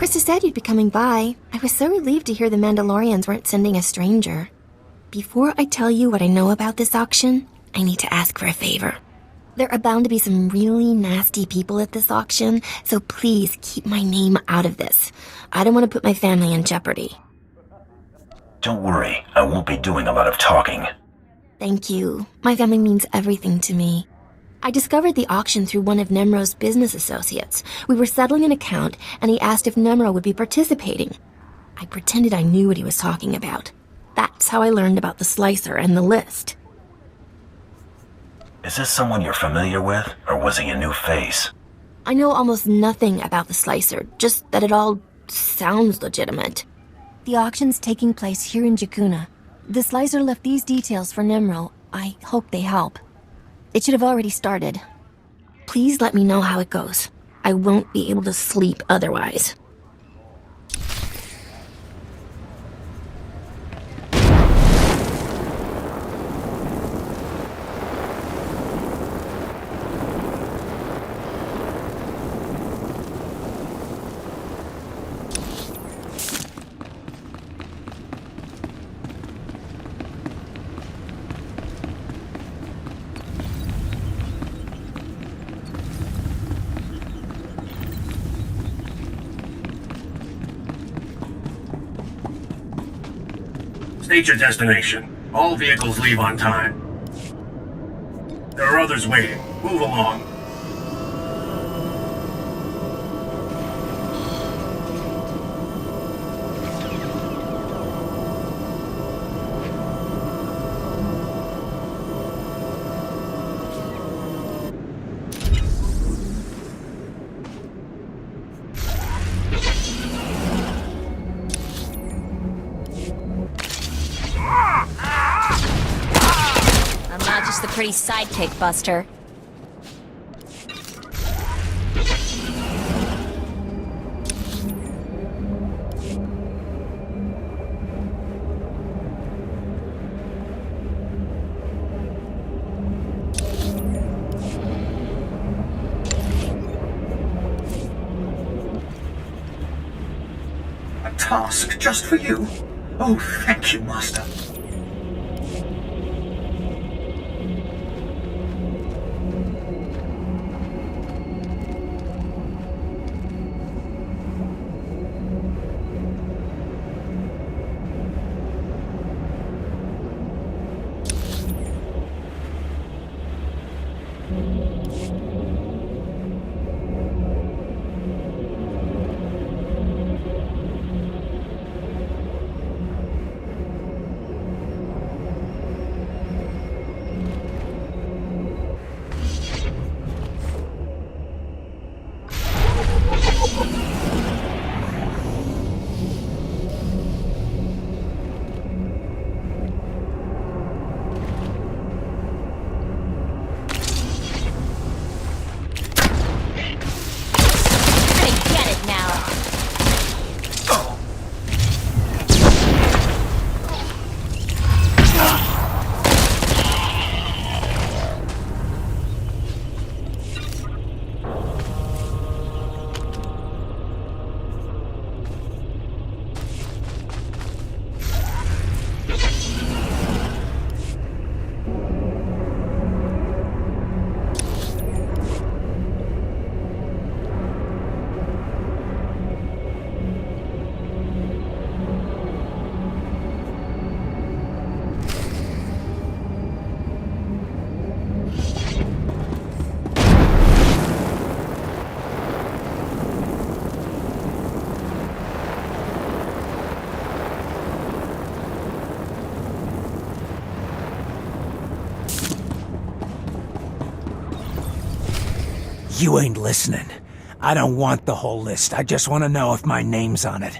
Krista said you'd be coming by. I was so relieved to hear the Mandalorians weren't sending a stranger. Before I tell you what I know about this auction, I need to ask for a favor. There are bound to be some really nasty people at this auction, so please keep my name out of this. I don't want to put my family in jeopardy. Don't worry, I won't be doing a lot of talking. Thank you. My family means everything to me. I discovered the auction through one of Nemro's business associates. We were settling an account, and he asked if Nemro would be participating. I pretended I knew what he was talking about. That's how I learned about the slicer and the list. Is this someone you're familiar with, or was he a new face? I know almost nothing about the slicer, just that it all sounds legitimate. The auction's taking place here in Jakuna. The slicer left these details for Nemro. I hope they help. It should have already started. Please let me know how it goes. I won't be able to sleep otherwise. State your destination. All vehicles leave on time. There are others waiting. Move along. The pretty sidekick, Buster. A task just for you? Oh, thank you, Master. You ain't listening. I don't want the whole list. I just want to know if my name's on it.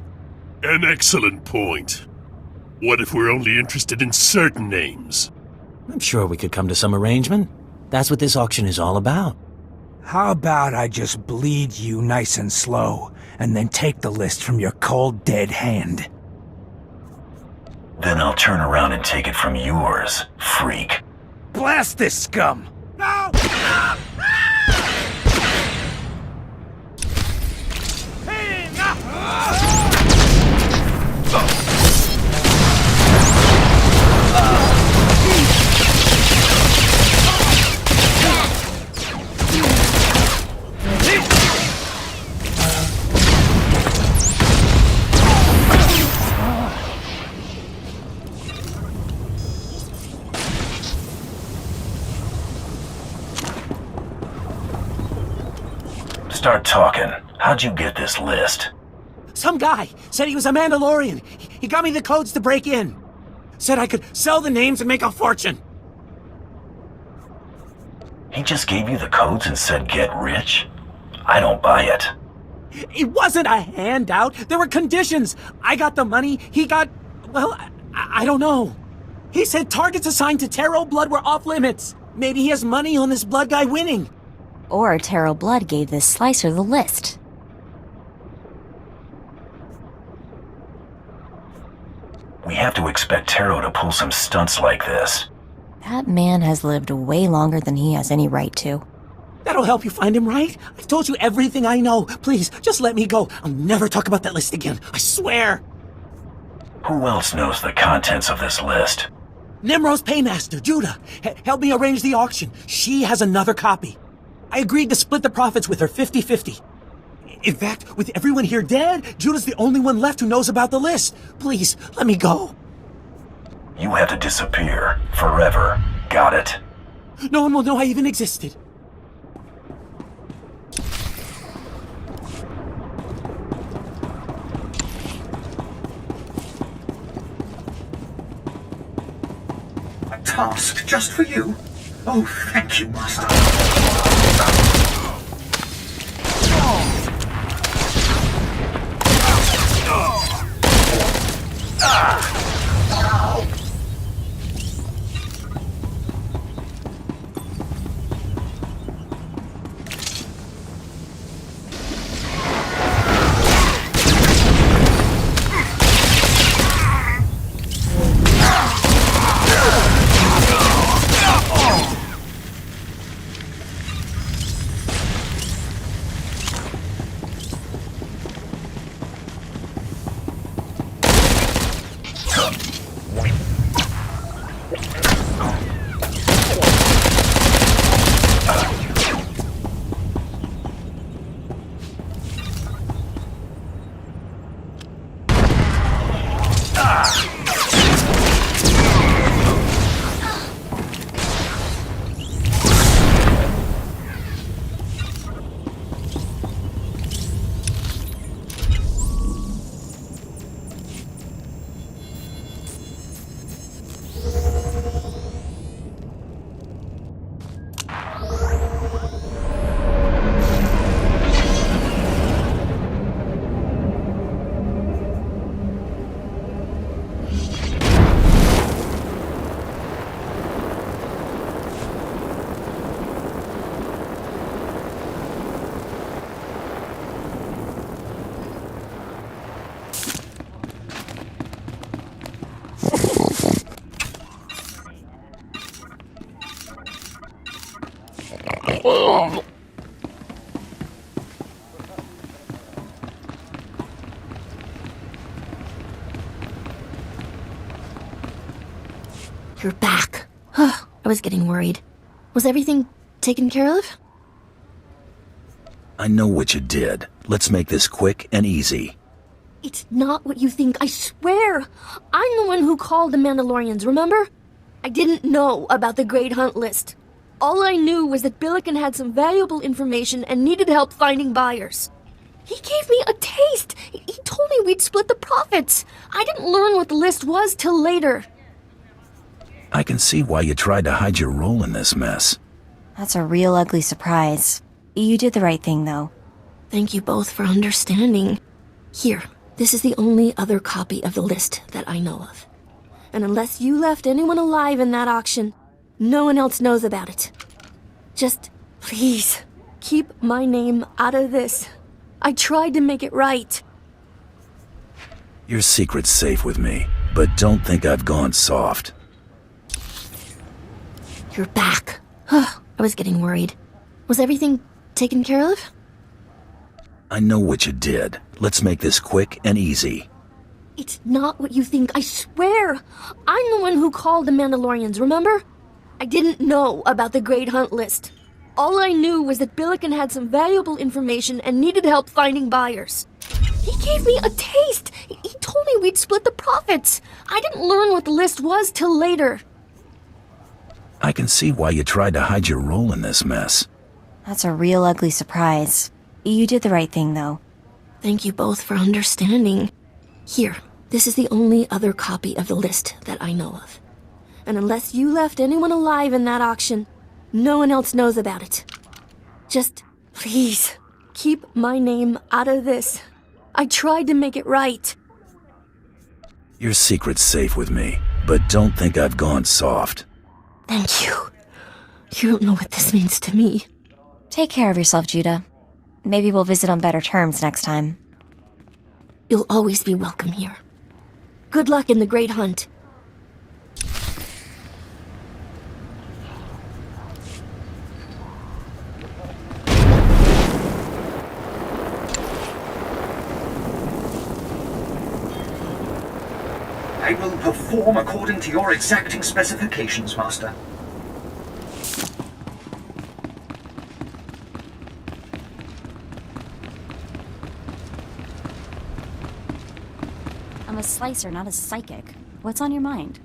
An excellent point. What if we're only interested in certain names? I'm sure we could come to some arrangement. That's what this auction is all about. How about I just bleed you nice and slow, and then take the list from your cold, dead hand? Then I'll turn around and take it from yours, freak. Blast this scum! No! start talking. How'd you get this list? Some guy said he was a Mandalorian. He got me the codes to break in. Said I could sell the names and make a fortune. He just gave you the codes and said get rich? I don't buy it. It wasn't a handout. There were conditions. I got the money. He got... well, I don't know. He said targets assigned to Taro Blood were off limits. Maybe he has money on this Blood guy winning. Or Taro Blood gave this slicer the list. We have to expect Taro to pull some stunts like this. That man has lived way longer than he has any right to. That'll help you find him, right? I've told you everything I know. Please, just let me go. I'll never talk about that list again. I swear. Who else knows the contents of this list? Nimro's paymaster, Judah. Help me arrange the auction. She has another copy. I agreed to split the profits with her 50-50. In fact, with everyone here dead, Judah's the only one left who knows about the list. Please, let me go. You have to disappear. Forever. Got it? No one will know I even existed. A task just for you? Oh, thank you, Master. You're back. I was getting worried. Was everything taken care of? I know what you did. Let's make this quick and easy. It's not what you think, I swear. I'm the one who called the Mandalorians, remember? I didn't know about the Great Hunt list. All I knew was that Billiken had some valuable information and needed help finding buyers. He gave me a taste. He told me we'd split the profits. I didn't learn what the list was till later. I can see why you tried to hide your role in this mess. That's a real ugly surprise. You did the right thing, though. Thank you both for understanding. Here, this is the only other copy of the list that I know of. And unless you left anyone alive in that auction, no one else knows about it. Just, please, keep my name out of this. I tried to make it right. Your secret's safe with me, but don't think I've gone soft. You're back. I was getting worried. Was everything taken care of? I know what you did. Let's make this quick and easy. It's not what you think, I swear. I'm the one who called the Mandalorians, remember? I didn't know about the Great Hunt list. All I knew was that Billiken had some valuable information and needed help finding buyers. He gave me a taste. He told me we'd split the profits. I didn't learn what the list was till later. I can see why you tried to hide your role in this mess. That's a real ugly surprise. You did the right thing, though. Thank you both for understanding. Here, this is the only other copy of the list that I know of. And unless you left anyone alive in that auction, no one else knows about it. Just, please, keep my name out of this. I tried to make it right. Your secret's safe with me, but don't think I've gone soft. Thank you. You don't know what this means to me. Take care of yourself, Judah. Maybe we'll visit on better terms next time. You'll always be welcome here. Good luck in the great hunt. I will perform according to your exacting specifications, Master. I'm a slicer, not a psychic. What's on your mind?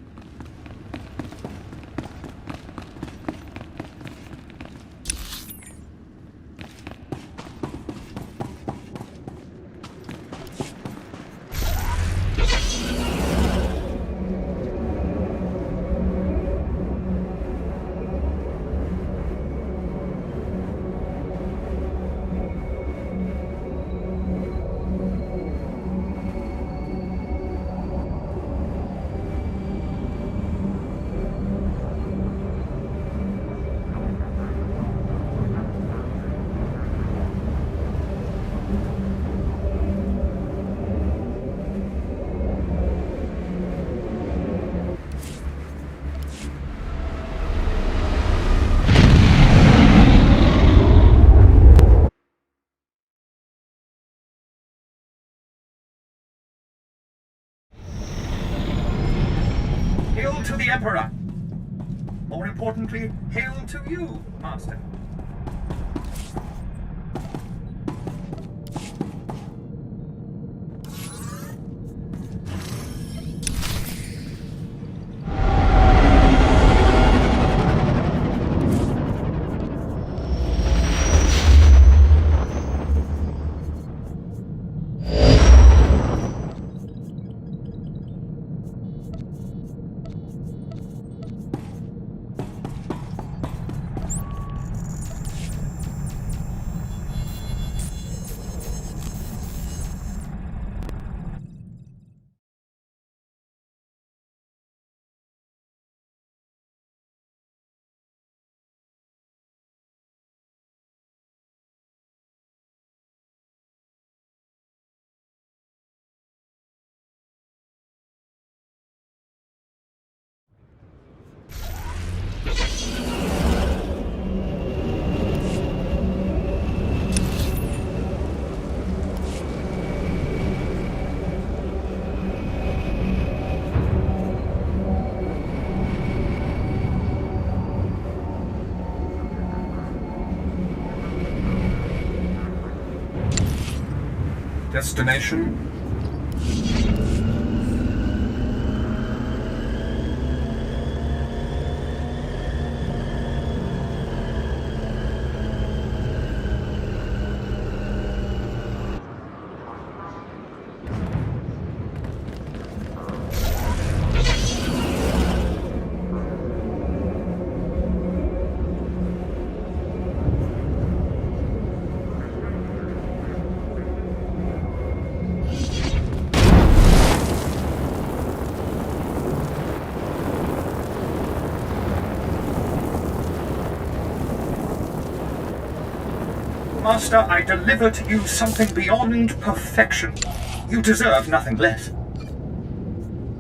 Hail to the Emperor! More importantly, hail to you, Master. Destination? Master, I deliver to you something beyond perfection. You deserve nothing less.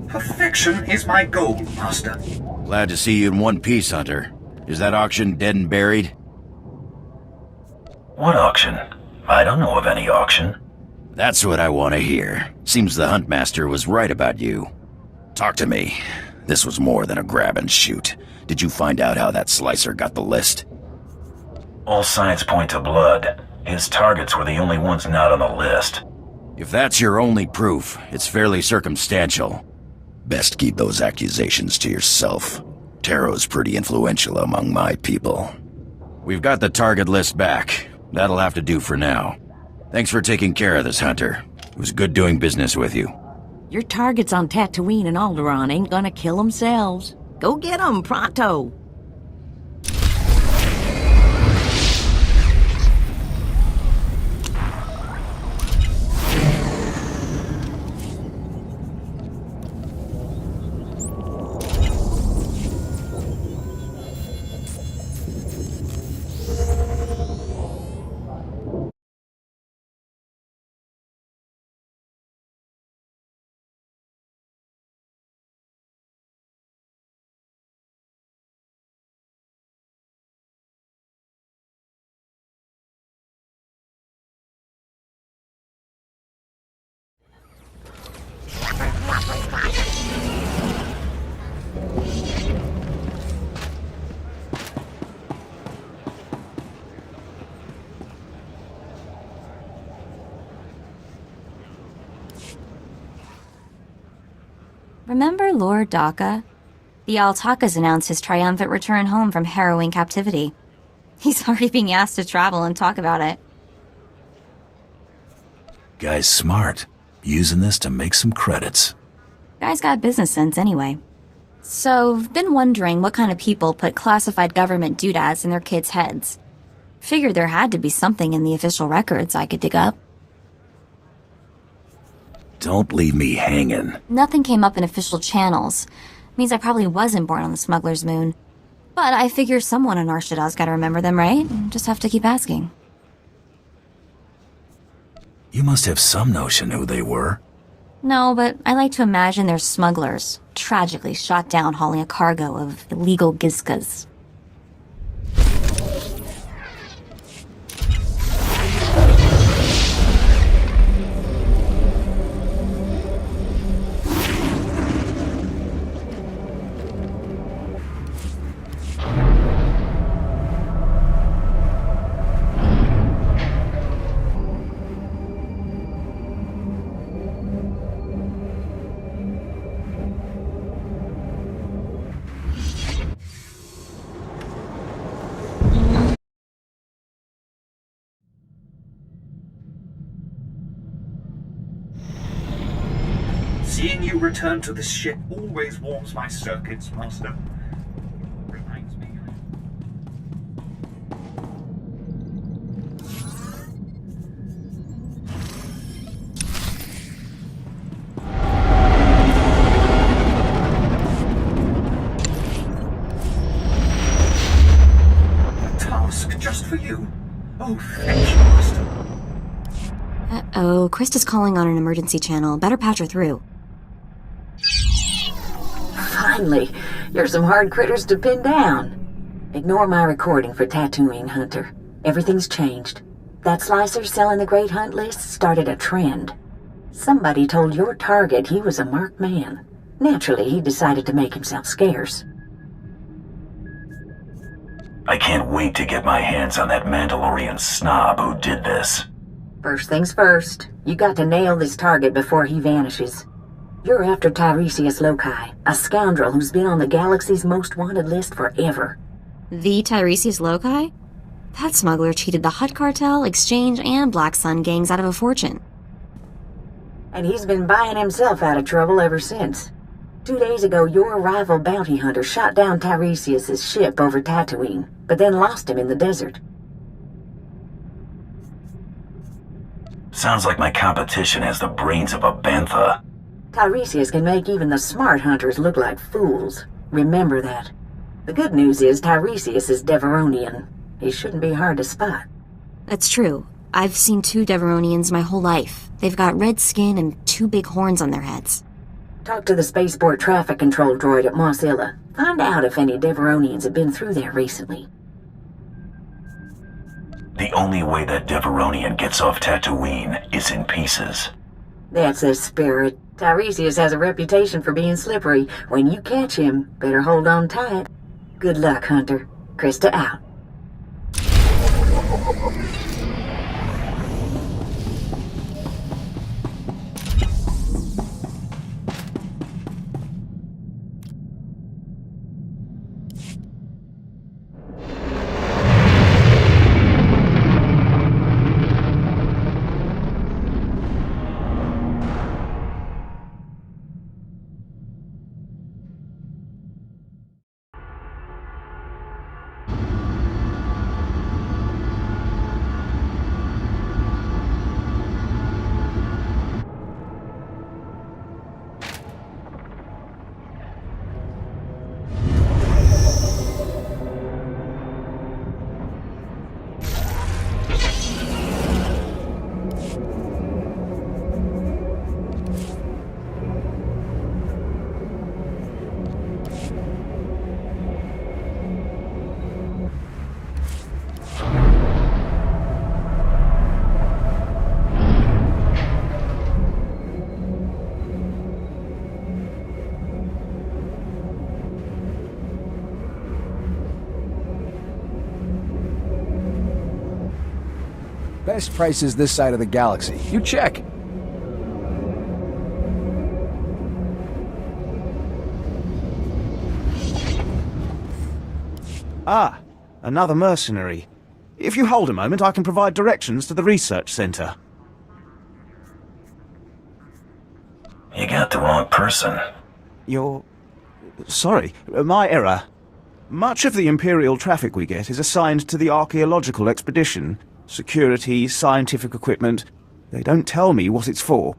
Perfection is my goal, Master. Glad to see you in one piece, Hunter. Is that auction dead and buried? What auction? I don't know of any auction. That's what I want to hear. Seems the Huntmaster was right about you. Talk to me. This was more than a grab and shoot. Did you find out how that slicer got the list? All signs point to blood. His targets were the only ones not on the list. If that's your only proof, it's fairly circumstantial. Best keep those accusations to yourself. Taro's pretty influential among my people. We've got the target list back. That'll have to do for now. Thanks for taking care of this, Hunter. It was good doing business with you. Your targets on Tatooine and Alderaan ain't gonna kill themselves. Go get 'em, pronto! Remember Lord Daka? The Altakas announced his triumphant return home from harrowing captivity. He's already being asked to travel and talk about it. Guy's smart. Using this to make some credits. Guy's got business sense anyway. So, been wondering what kind of people put classified government doodads in their kids' heads. Figured there had to be something in the official records I could dig up. Don't leave me hanging. Nothing came up in official channels. Means I probably wasn't born on the smuggler's moon. But I figure someone in Arshada's gotta remember them, right? Just have to keep asking. You must have some notion who they were. No, but I like to imagine they're smugglers, tragically shot down hauling a cargo of illegal gizkas. Seeing you return to this ship always warms my circuits, Master. Reminds me. A task just for you. Oh, thank you, Master. Uh-oh, Krista's calling on an emergency channel. Better patch her through. Finally, you're some hard critters to pin down. Ignore my recording for Tatooine, Hunter. Everything's changed. That slicer selling the Great Hunt list started a trend. Somebody told your target he was a marked man. Naturally, he decided to make himself scarce. I can't wait to get my hands on that Mandalorian snob who did this. First things first, you got to nail this target before he vanishes. You're after Tiresias Loci, a scoundrel who's been on the galaxy's most wanted list forever. The Tiresias Loci? That smuggler cheated the Hutt Cartel, Exchange, and Black Sun gangs out of a fortune. And he's been buying himself out of trouble ever since. 2 days ago, your rival bounty hunter shot down Tiresias' ship over Tatooine, but then lost him in the desert. Sounds like my competition has the brains of a bantha. Tiresias can make even the smart hunters look like fools. Remember that. The good news is Tiresias is Deveronian. He shouldn't be hard to spot. That's true. I've seen 2 Deveronians my whole life. They've got red skin and 2 big horns on their heads. Talk to the spaceport traffic control droid at Mos Illa. Find out if any Deveronians have been through there recently. The only way that Deveronian gets off Tatooine is in pieces. That's the spirit. Tiresias has a reputation for being slippery. When you catch him, better hold on tight. Good luck, Hunter. Krista out. Best prices this side of the galaxy. You check. Ah, another mercenary. If you hold a moment, I can provide directions to the research center. You got the wrong person. Sorry, my error. Much of the Imperial traffic we get is assigned to the archaeological expedition. Security, scientific equipment. They don't tell me what it's for.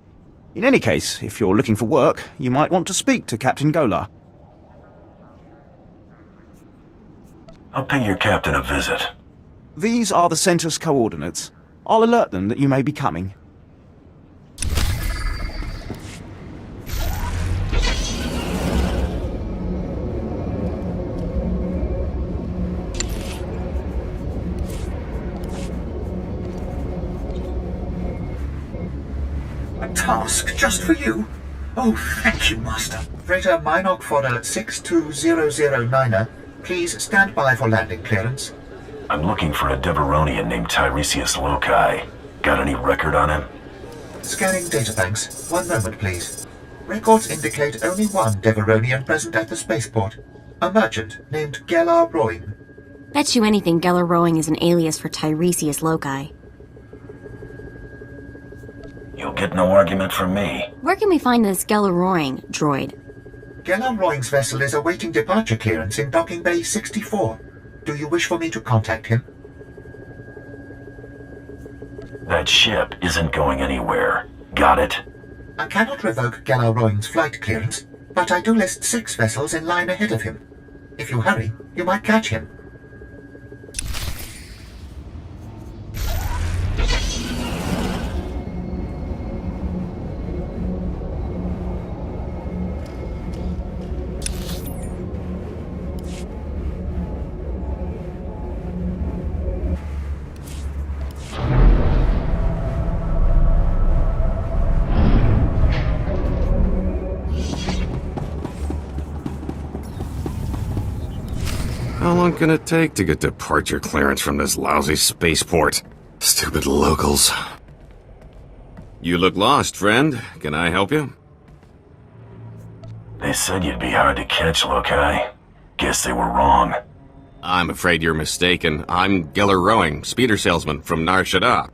In any case, if you're looking for work, you might want to speak to Captain Gola. I'll pay your captain a visit. These are the center's coordinates. I'll alert them that you may be coming. A task just for you? Oh, thank you, Master. Freighter Minoc Fodder 62009er, please stand by for landing clearance. I'm looking for a Deveronian named Tiresias Loci. Got any record on him? Scanning databanks. 1 moment, please. Records indicate only one Deveronian present at the spaceport. A merchant named Gellar Roing. Bet you anything Gellar Roing is an alias for Tiresias Loci. You'll get no argument from me. Where can we find this Gellar Roing droid? Gellar Roing's vessel is awaiting departure clearance in Docking Bay 64. Do you wish for me to contact him? That ship isn't going anywhere. Got it? I cannot revoke Gellar Roing's flight clearance, but I do list 6 vessels in line ahead of him. If you hurry, you might catch him. How long can it take to get departure clearance from this lousy spaceport? Stupid locals. You look lost, friend. Can I help you? They said you'd be hard to catch, Loci. Guess they were wrong. I'm afraid you're mistaken. I'm Gellar Roing, speeder salesman from Nar Shaddaa.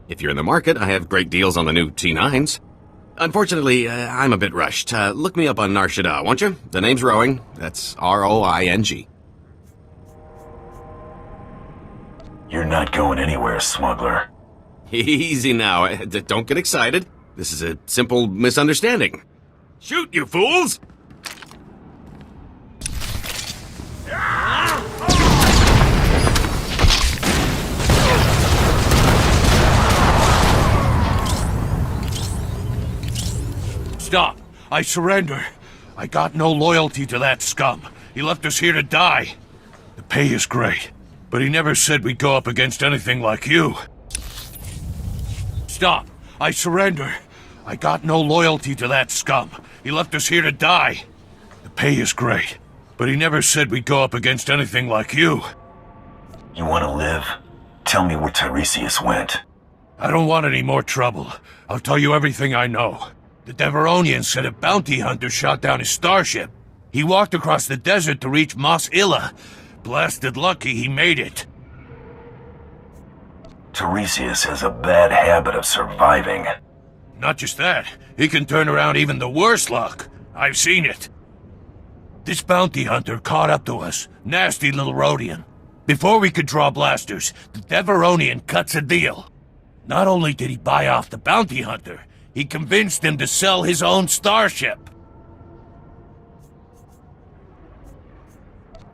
If you're in the market, I have great deals on the new T9s. Unfortunately, I'm a bit rushed. Look me up on Nar Shaddaa, won't you? The name's Roing. That's R-O-I-N-G. You're not going anywhere, smuggler. Easy now. Don't get excited. This is a simple misunderstanding. Shoot, you fools! Stop. I surrender. I got no loyalty to that scum. He left us here to die. The pay is great, but he never said we'd go up against anything like you. Stop. I surrender. I got no loyalty to that scum. He left us here to die. The pay is great, but he never said we'd go up against anything like you. You want to live? Tell me where Tiresias went. I don't want any more trouble. I'll tell you everything I know. The Deveronian said a bounty hunter shot down his starship. He walked across the desert to reach Mos Illa. Blasted lucky he made it. Tiresias has a bad habit of surviving. Not just that, he can turn around even the worst luck. I've seen it. This bounty hunter caught up to us. Nasty little Rhodian. Before we could draw blasters, the Deveronian cuts a deal. Not only did he buy off the bounty hunter, he convinced him to sell his own starship.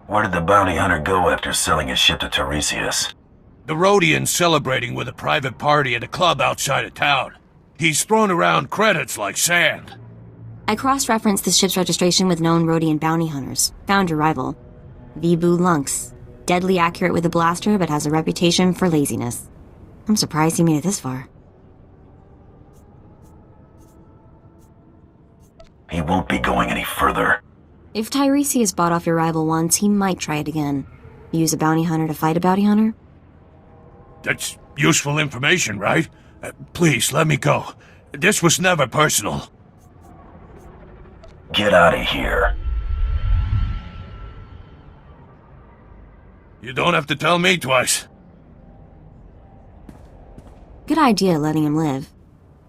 Where did the bounty hunter go after selling his ship to Tiresias? The Rhodian's celebrating with a private party at a club outside of town. He's thrown around credits like sand. I cross-referenced the ship's registration with known Rhodian bounty hunters. Found your rival. Vibu Lunx. Deadly accurate with a blaster, but has a reputation for laziness. I'm surprised he made it this far. He won't be going any further. If Tiresias bought off your rival once, he might try it again. Use a bounty hunter to fight a bounty hunter? That's Useful information, right? Please, let me go. This was never personal. Get out of here. You don't have to tell me twice. Good idea letting him live.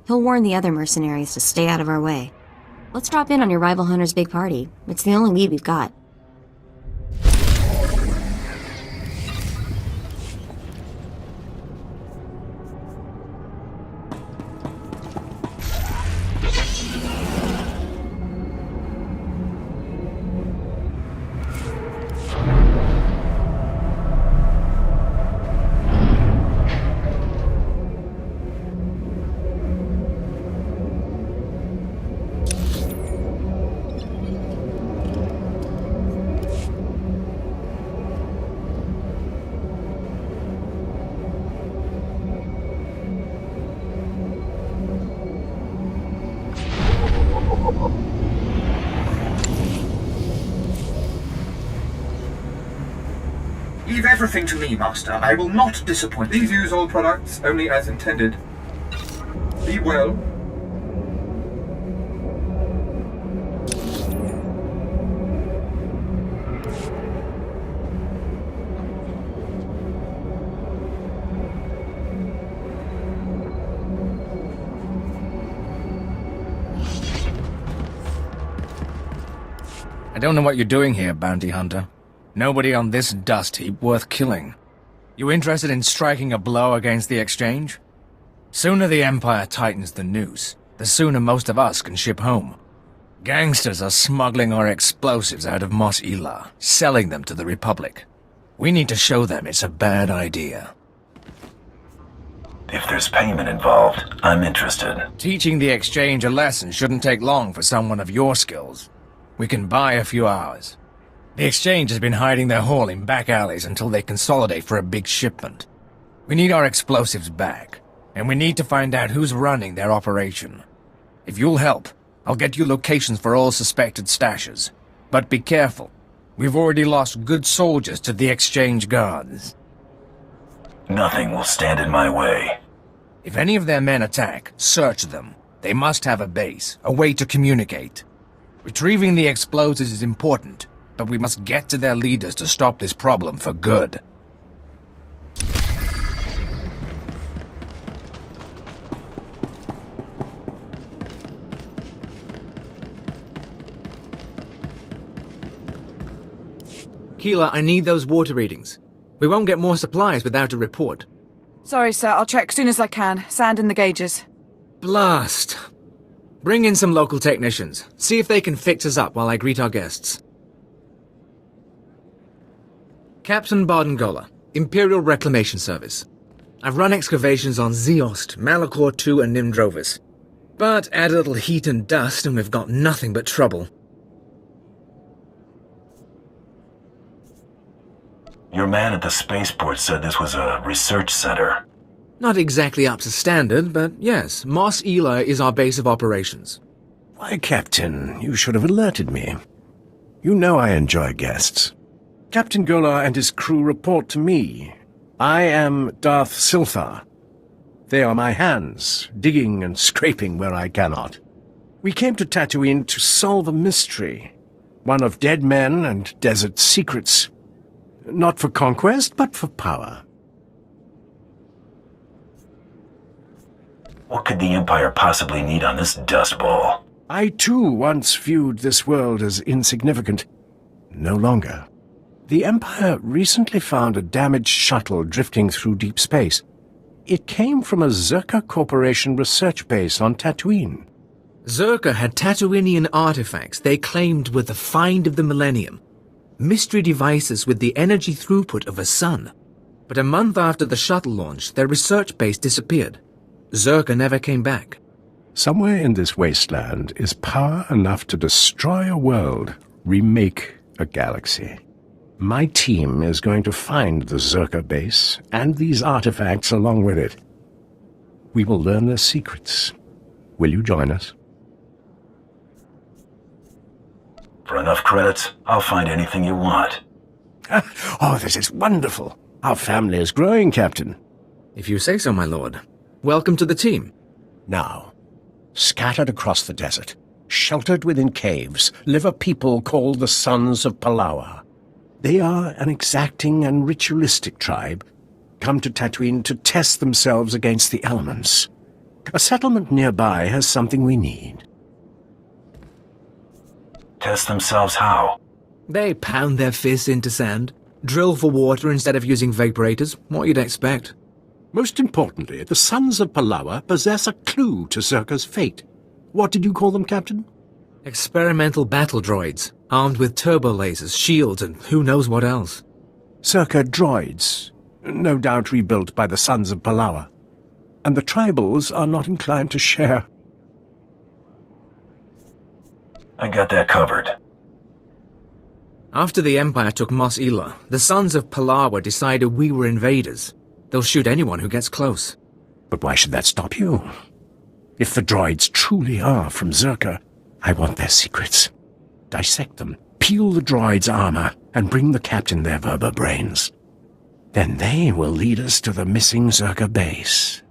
He'll warn the other mercenaries to stay out of our way. Let's drop in on your rival hunter's big party. It's the only lead we've got. Leave everything to me, Master. I will not disappoint. Please use all products only as intended. Be well. I don't know what you're doing here, bounty hunter. Nobody on this dust heap worth killing. You interested in striking a blow against the exchange? Sooner the Empire tightens the noose, the sooner most of us can ship home. Gangsters are smuggling our explosives out of Mos Ila, selling them to the Republic. We need to show them it's a bad idea. If there's payment involved, I'm interested. Teaching the exchange a lesson shouldn't take long for someone of your skills. We can buy a few hours. The exchange has been hiding their haul in back alleys until they consolidate for a big shipment. We need our explosives back, and we need to find out who's running their operation. If you'll help, I'll get you locations for all suspected stashes. But be careful. We've already lost good soldiers to the exchange guards. Nothing will stand in my way. If any of their men attack, search them. They must have a base, a way to communicate. Retrieving the explosives is important, but we must get to their leaders to stop this problem for good. Keela, I need those water readings. We won't get more supplies without a report. Sorry, sir. I'll check soon as I can. Sand in the gauges. Blast! Bring in some local technicians. See if they can fix us up while I greet our guests. Captain Bardengola, Imperial Reclamation Service. I've run excavations on Zeost, Malachor II, and Nimdrovis. But add a little heat and dust and we've got nothing but trouble. Your man at the spaceport said this was a research center. Not exactly up to standard, but yes, Mos Ila is our base of operations. Why, Captain, you should have alerted me. You know I enjoy guests. Captain Golar and his crew report to me. I am Darth Swtor. They are my hands, digging and scraping where I cannot. We came to Tatooine to solve a mystery, one of dead men and desert secrets. Not for conquest, but for power. What could the Empire possibly need on this dust ball? I, too, once viewed this world as insignificant. No longer. The Empire recently found a damaged shuttle drifting through deep space. It came from a Zerka Corporation research base on Tatooine. Zerka had Tatooinian artifacts they claimed were the find of the millennium. Mystery devices with the energy throughput of a sun. But a month after the shuttle launch, their research base disappeared. Zerka never came back. Somewhere in this wasteland is power enough to destroy a world, remake a galaxy. My team is going to find the Zerka base and these artifacts along with it. We will learn their secrets. Will you join us? For enough credits, I'll find anything you want. Oh, this is wonderful. Our family is growing, Captain. If you say so, my lord. Welcome to the team. Now, scattered across the desert, sheltered within caves, live a people called the Sons of Palawa. They are an exacting and ritualistic tribe, come to Tatooine to test themselves against the elements. A settlement nearby has something we need. Test themselves how? They pound their fists into sand, drill for water instead of using vaporators, what you'd expect. Most importantly, the Sons of Palawa possess a clue to Zerka's fate. What did you call them, Captain? Experimental battle droids, armed with turbo lasers, shields, and who knows what else. Zerka droids, no doubt rebuilt by the Sons of Palawa. And the tribals are not inclined to share. I got that covered. After the Empire took Mos Ila, the Sons of Palawa decided we were invaders. They'll shoot anyone who gets close. But why should that stop you? If the droids truly are from Zerka, I want their secrets. Dissect them, peel the droids' armor, and bring the captain their verba brains. Then they will lead us to the missing Zerka base.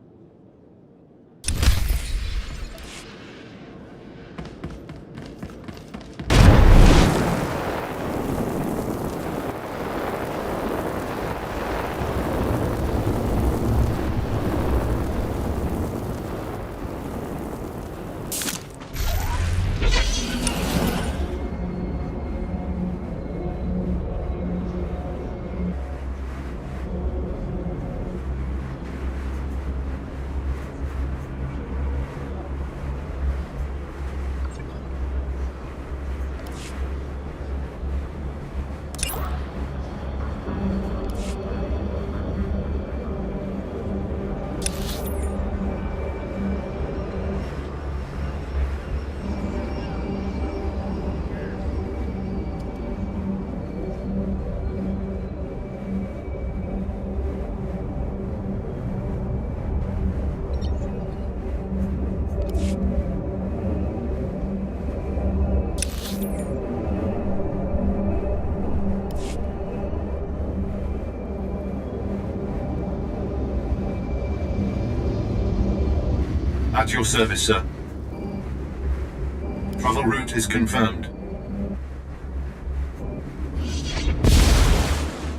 At your service, sir. Travel route is confirmed.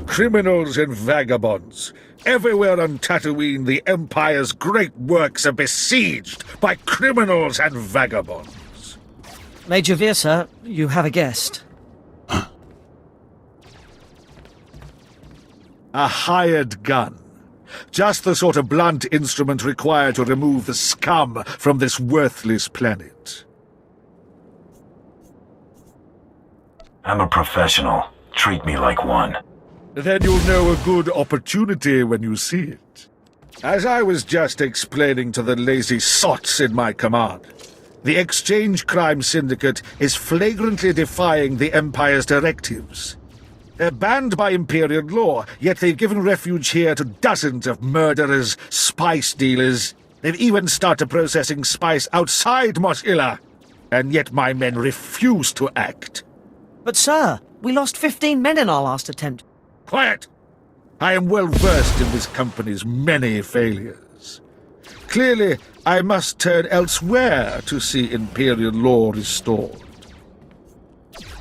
Criminals and vagabonds. Everywhere on Tatooine, the Empire's great works are besieged by criminals and vagabonds. Major Veer, sir, you have a guest. A hired gun. Just the sort of blunt instrument required to remove the scum from this worthless planet. I'm a professional. Treat me like one. Then you'll know a good opportunity when you see it. As I was just explaining to the lazy sots in my command, the Exchange Crime Syndicate is flagrantly defying the Empire's directives. They're banned by Imperial law, yet they've given refuge here to dozens of murderers, spice dealers. They've even started processing spice outside Mos Ila. And yet my men refuse to act. But sir, we lost 15 men in our last attempt. Quiet! I am well versed in this company's many failures. Clearly, I must turn elsewhere to see Imperial law restored.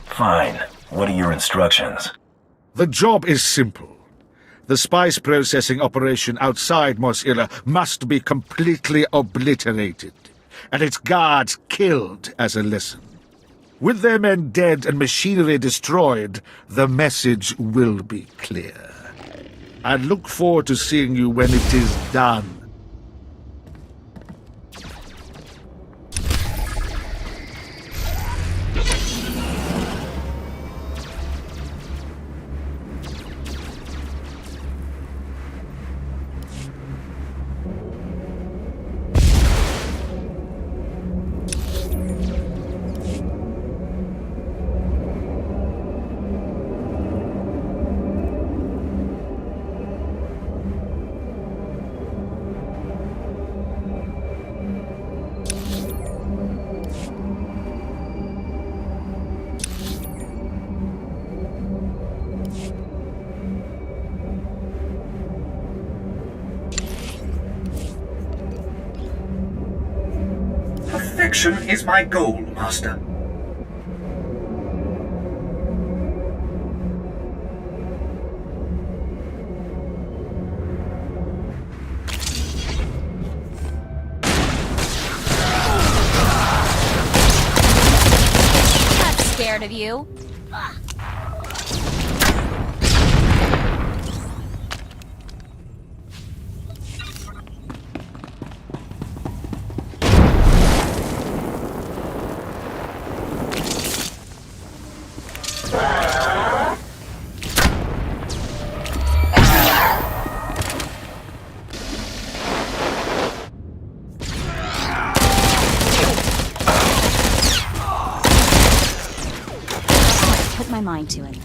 Fine. What are your instructions? The job is simple. The spice processing operation outside Mos Ila must be completely obliterated, and its guards killed as a lesson. With their men dead and machinery destroyed, the message will be clear. I look forward to seeing you when it is done. protection is my goal, Master. Not scared of you. Put my mind to it.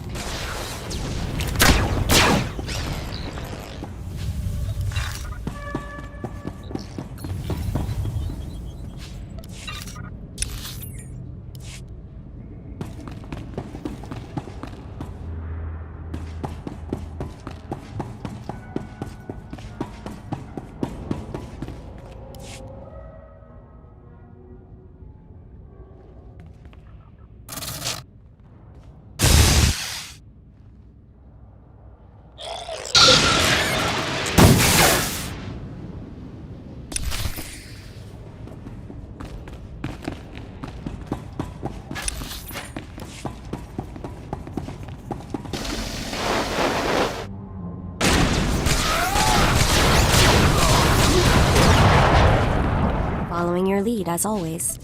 Following your lead, as always.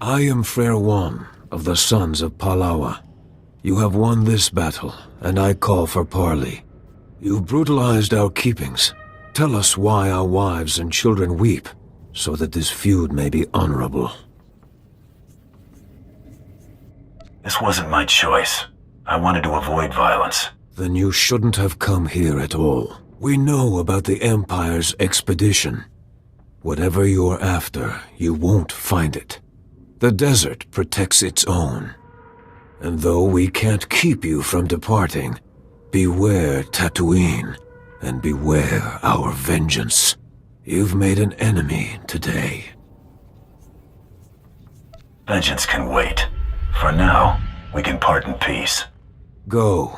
I am Frere One of the Sons of Palawa. You have won this battle, and I call for parley. You've brutalized our keepings. Tell us why our wives and children weep, so that this feud may be honorable. This wasn't my choice. I wanted to avoid violence. Then you shouldn't have come here at all. We know about the Empire's expedition. Whatever you're after, you won't find it. The desert protects its own. And though we can't keep you from departing, beware Tatooine, and beware our vengeance. You've made an enemy today. Vengeance can wait. For now, we can part in peace. Go.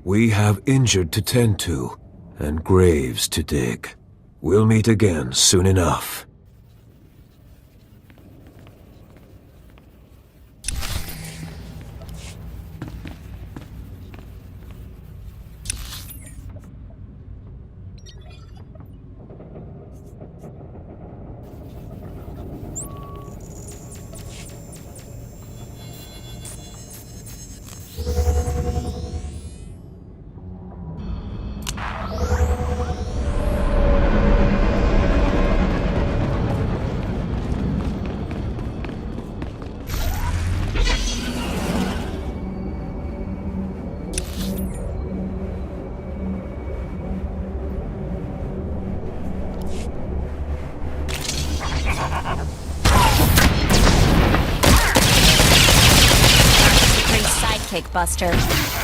We have injured to tend to, and graves to dig. We'll meet again soon enough. mistake, Buster.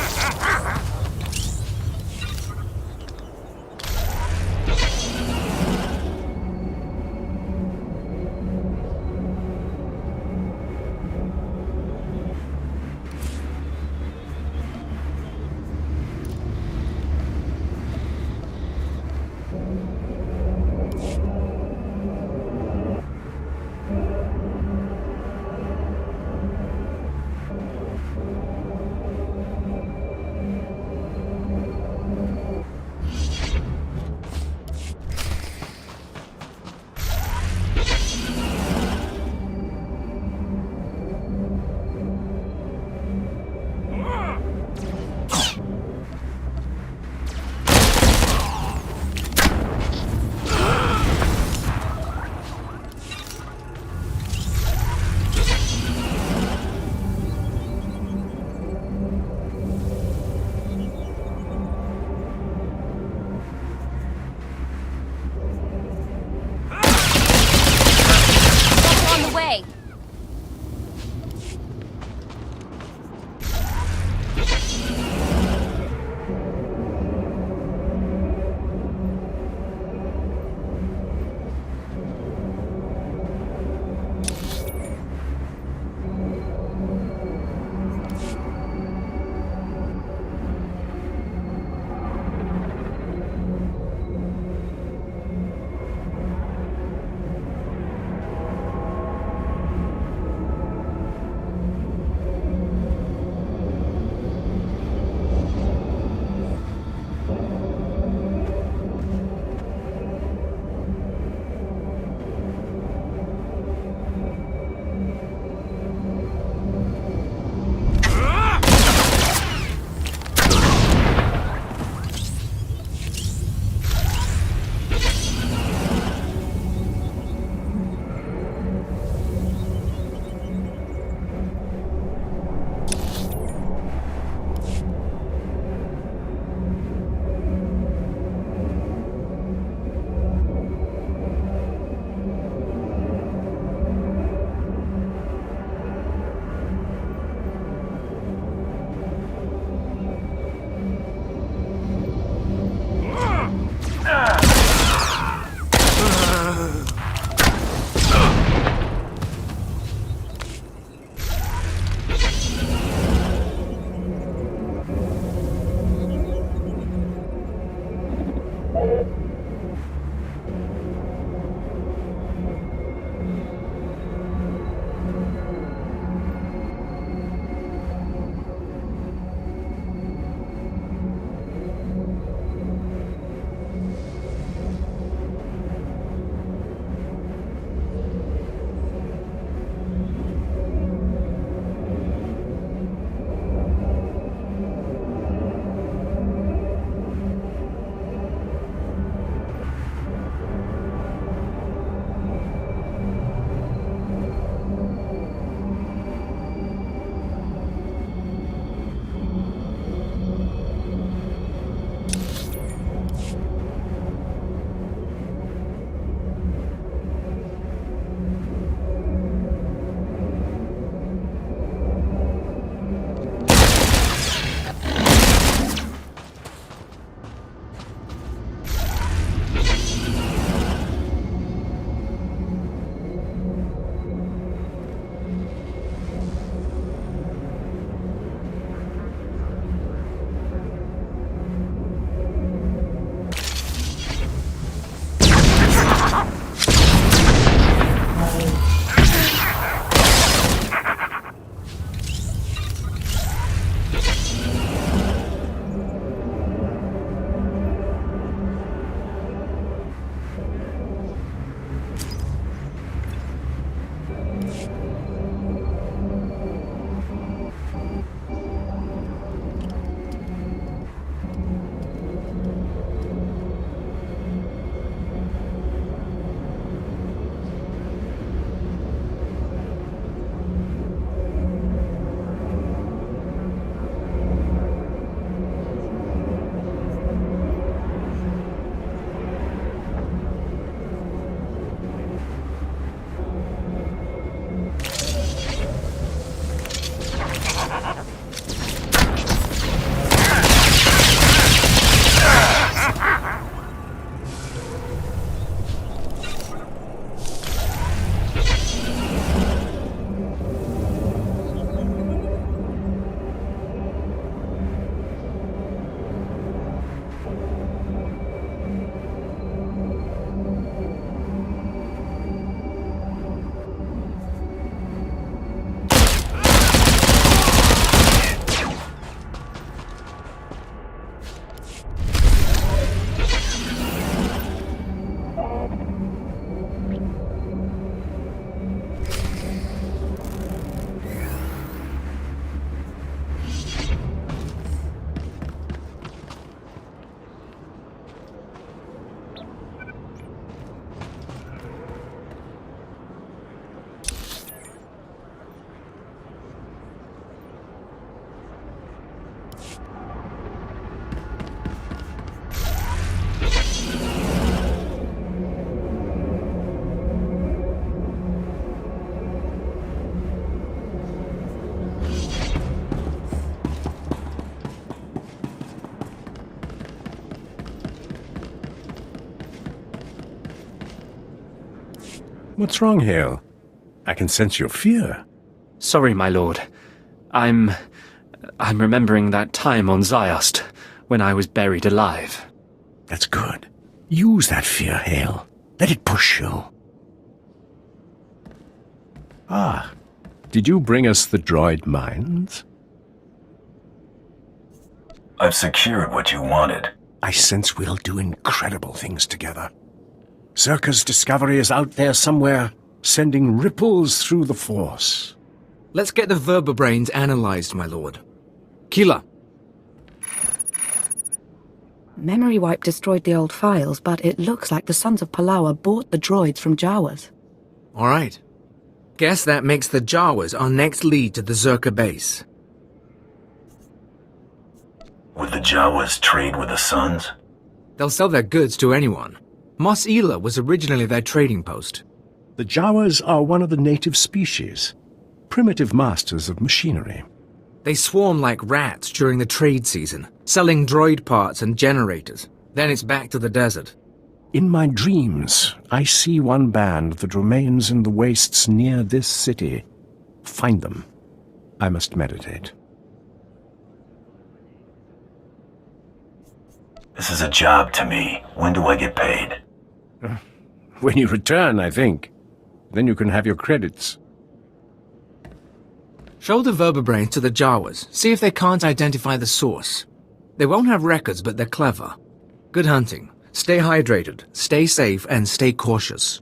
What's wrong, Hale? I can sense your fear. Sorry, my lord. I'm remembering that time on Ziost, when I was buried alive. That's good. Use that fear, Hale. Let it push you. Ah, did you bring us the droid mines? I've secured what you wanted. I sense we'll do incredible things together. Zerka's discovery is out there somewhere, sending ripples through the Force. Let's get the vertebrains analyzed, my lord. Keela. Memory wipe destroyed the old files, but it looks like the Sons of Palawa bought the droids from Jawas. All right. Guess that makes the Jawas our next lead to the Zerka base. Would the Jawas trade with the Suns? They'll sell their goods to anyone. Mos Ela was originally their trading post. The Jawas are one of the native species, primitive masters of machinery. They swarm like rats during the trade season, selling droid parts and generators. Then it's back to the desert. In my dreams, I see one band that remains in the wastes near this city. Find them. I must meditate. This is a job to me. When do I get paid? When you return, I think. Then you can have your credits. Show the vertebrains to the Jawas. See if they can't identify the source. They won't have records, but they're clever. Good hunting. Stay hydrated, stay safe, and stay cautious.